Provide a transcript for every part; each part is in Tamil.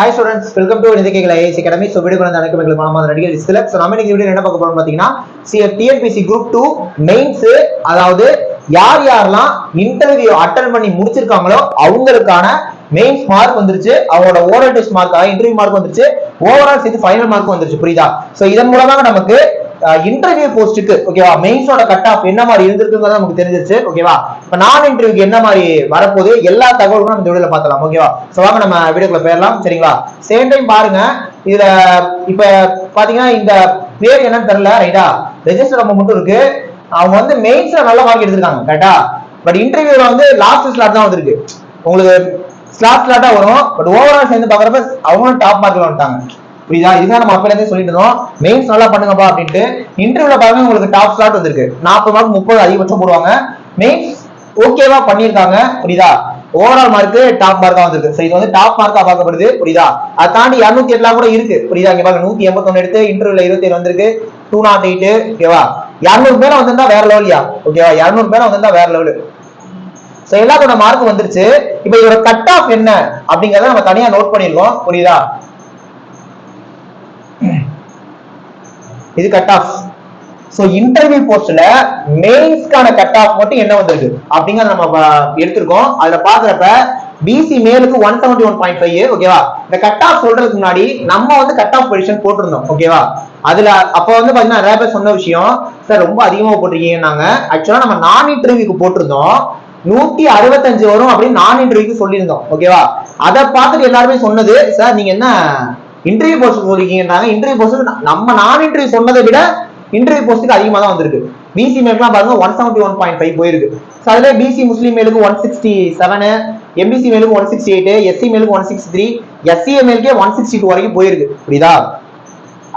Hi students, welcome to Nidhikekala IAS Academy. So video பண்ண அனைத்து மக்களுக்கு மனமார்ந்த நன்றிகள். So நம்ம இன்னைக்கு வீடியோ என்ன பார்க்க போறோம் பாத்தீங்கன்னா TNPSC Group 2 மெயின்ஸ், அதாவது யார் யாரெல்லாம் இன்டர்வியூ அட்டெண்ட் பண்ணி முடிச்சிருக்காங்களோ அவங்களுக்கான மெயின்ஸ் மார்க் வந்துருச்சு, அவங்களோட oral test mark interview mark வந்துருச்சு, ஓவரால் சேர்த்து ஃபைனல் மார்க் வந்துருச்சு. புரியுதா? சோ இதன் மூலமாக நமக்கு இன்டர்வியூ போஸ்ட்டுக்கு ஓகேவா மெயின்ஸோட கட் ஆஃப் என்ன மாதிரி இருந்திருக்குங்கிறது நமக்கு தெரிஞ்சிருச்சு. ஓகேவா? இப்ப நான் இன்டர்வியூக்கு என்ன மாதிரி வரப்போகுது எல்லா தகவலும் நம்ம இந்த வீடியோல பார்த்தலாம். ஓகேவா? சோ வாங்க நம்ம வீடியோக்குள்ள போயிடலாம். சரிங்களா? சேம் டைம் பாருங்க, இதுல இப்ப பாத்தீங்கன்னா இந்த பேர் என்னன்னு தெரியல, ரைட்டா? ரெஜிஸ்டர் நம்ம மட்டும் இருக்கு. அவங்க வந்து மெயின்ஸ்ல நல்ல மார்க் எடுத்திருக்காங்க, கரெக்டா? பட் இன்டர்வியூல வந்து லாஸ்ட் ஸ்லாட் தான் வந்திருக்கு. உங்களுக்கு ஸ்லாட்டா வரும், பட் ஓவரால் சேர்ந்து பாக்குறப்ப அவங்களும் டாப் மார்க்ல வந்துட்டாங்க. புரியுதா? இதுதான் நம்ம அப்பல இருந்தே சொல்லிட்டு இருந்தோம், மெயின்ஸ் நல்லா பண்ணுங்கப்பா அப்படின்ட்டு. இன்டர்வியூல பாருங்க உங்களுக்கு டாப் ஸ்லாட் வந்திருக்கு, 40 மார்க் 30 அதிகபட்சம் போடுவாங்க. மெயின்ஸ் ஓகேவா பண்ணிருக்காங்க. புரியுதா? ஓவரால் மார்க் டாப் மார்க்கா வந்திருக்கு. சோ இது வந்து டாப் மார்க்கா பார்க்கப்படுது. புரியுதா? அதை தாண்டி 208 கூட இருக்கு. புரியுதா? இங்க பாருங்க 181 எடுத்து இன்டர்வியூல 27 வந்திருக்கு, 208. ஓகேவா? 200 பேரை வந்திருந்தா வேற லெவலியா? ஓகேவா? 200 பேரை வந்திருந்தா வேற லெவலு. சோ எல்லாத்தோட மார்க் வந்துருச்சு. இப்ப இதோட கட் ஆஃப் என்ன அப்படிங்கறத நம்ம தனியா நோட் பண்ணிருக்கோம். புரியுதா? இது கட் ஆஃப். சோ இன்டர்வியூ போஸ்ட்ல மெயின்ஸ்க்கான கட் ஆஃப் மட்டும் என்ன வந்திருக்கு அப்படிங்கறத நம்ம எடுத்திருக்கோம். அதுல பாக்குறப்ப பிசி மேலுக்கு 171.5. ஓகேவா? இந்த கட் ஆஃப் சொல்றதுக்கு முன்னாடி நம்ம வந்து கட் ஆஃப் பொசிஷன் போட்டிருந்தோம். ஓகேவா? அதுல அப்ப வந்து பாத்தீங்கன்னா நிறைய பேர் சொன்ன விஷயம், சார் ரொம்ப அதிகமா போட்டிருக்கீங்க. ஆக்சுவலா நம்ம நான் இன்டர்வியூக்கு போட்டிருந்தோம் 165 வரும் அப்படின்னு நான் இன்டர்வியூக்கு சொல்லியிருந்தோம். ஓகேவா? அதை பார்த்துட்டு எல்லாருமே சொன்னது, சார் நீங்க என்ன இன்டர்வியூ போஸ்ட் சொல்லிருக்கீங்கன்றாங்க. இன்டர்வியூ போஸ்ட் நம்ம நான் இன்டர்வியூ சொன்னதை விட இன்டர்வியூ போஸ்ட்டுக்கு அதிகமா தான் வந்திருக்கு. பிசி மேலுக்குலாம் பாருங்க 171.5 போயிருக்கு. அதுல பிசி முஸ்லீம் மேலுக்கு 167, எம்பிசி மேலுக்கு 168, எஸ்சி மேலுக்கு 163, எஸ்சிஏ மேலுக்கே 162 வரைக்கும் போயிருக்கு. புரியுதா?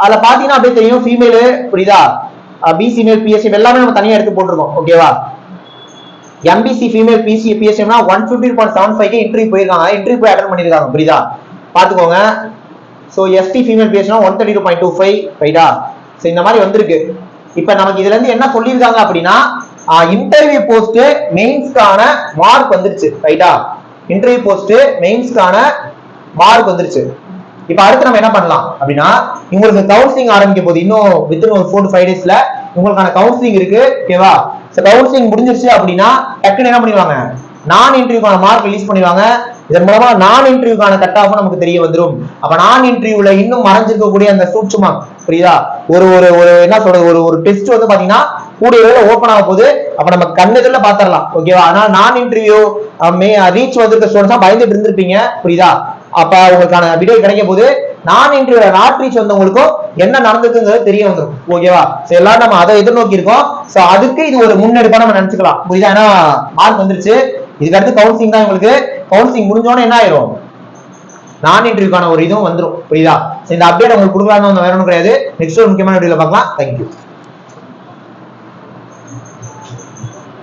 அதுல பாத்தீங்கன்னா அப்படியே தெரியும் ஃபீமேலு. புரியுதா? பிசி மேல் பிஎஸ்எம் எல்லாமே நம்ம தனியா எடுத்து போட்டிருக்கோம். ஓகேவா? எம்பிசி ஃபீமேல் பிசி பிஎஸ்எம்னா 115.75 இன்டர்வியூ போயிருக்காங்க, இன்டர்வியூ போய் அட்டெண்ட் பண்ணிருக்காங்க. புரியுதா? பாத்துக்கோங்க. சோ எஸ்டி ஃபீமேல் பேசினா 132.25. ரைட்டா? சோ இந்த மாதிரி வந்திருக்கு. இப்ப நமக்கு இதுல இருந்து என்ன சொல்லியிருக்காங்க அப்படின்னா இன்டர்வியூ போஸ்ட் மெயின்ஸ்க்கான மார்க் வந்துருச்சு. ரைட்டா? இன்டர்வியூ போஸ்ட் மெயின்ஸ்க்கான மார்க் வந்துருச்சு. இப்ப அடுத்து நம்ம என்ன பண்ணலாம் அப்படின்னா, உங்களுக்கு கவுன்சிலிங் ஆரம்பிக்க போது இன்னும் வித்தின் ஒரு 4 to 5 daysல உங்களுக்கான கவுன்சிலிங் இருக்கு. ஓகேவா? கவுன்சிலிங் முடிஞ்சிருச்சு அப்படின்னா டக்குன்னு என்ன பண்ணிடுவாங்க, நான் இன்டர்வியூக்கான மார்க் ரிலீஸ் பண்ணிடுவாங்க. இதன் மூலமா நான் இன்டர்வியூக்கான கட் ஆஃப் நமக்கு தெரிய வந்துடும். அப்ப நான் இன்டர்வியூல இன்னும் மறைஞ்சிருக்கக்கூடிய அந்த சூட்சுமா, புரியுதா, ஒரு ஒரு ஒரு என்ன சொல்றது, ஒரு ஒரு டெஸ்ட் வந்து பாத்தீங்கன்னா கூடிய வேளையில ஓபன் ஆக போகுது. அப்ப நம்ம கண்ணெதிரில பாத்திரலாம். ஓகேவா? ஆனா நான் இன்டர்வியூ ரீச் வந்திருக்க ஸ்டூடெண்ட்ஸா பயந்துட்டு இருந்திருப்பீங்க. புரியுதா? அப்ப உங்களுக்கான விடை கிடைக்க போது நான் இன்டர்வியூல நாட் ரீச் வந்தவங்களுக்கும் என்ன நடந்திருக்குங்கிறது தெரிய வந்துடும். ஓகேவா? எல்லாரும் நம்ம அதை எதிர்நோக்கி இருக்கோம். சோ அதுக்கு இது ஒரு முன்னெடுப்பா நம்ம நினைச்சுக்கலாம். புரியுதா? ஏன்னா மார்க் வந்துருச்சு. இதுக்கு அடுத்து கவுன்சிலிங் தான். உங்களுக்கு கவுன்சிலிங் முடிஞ்சோன்னு என்ன ஆயிரும், நான் இன்டர்வியூக்கான ஒரு இதுவும் வந்துடும். புரியுதா? இந்த அப்டேட் உங்களுக்கு கொடுக்கலாம்னு வேற ஒன்றும் கிடையாது. நெக்ஸ்ட் ஒரு முக்கியமான வீடியோல பார்க்கலாம். தேங்க்யூ.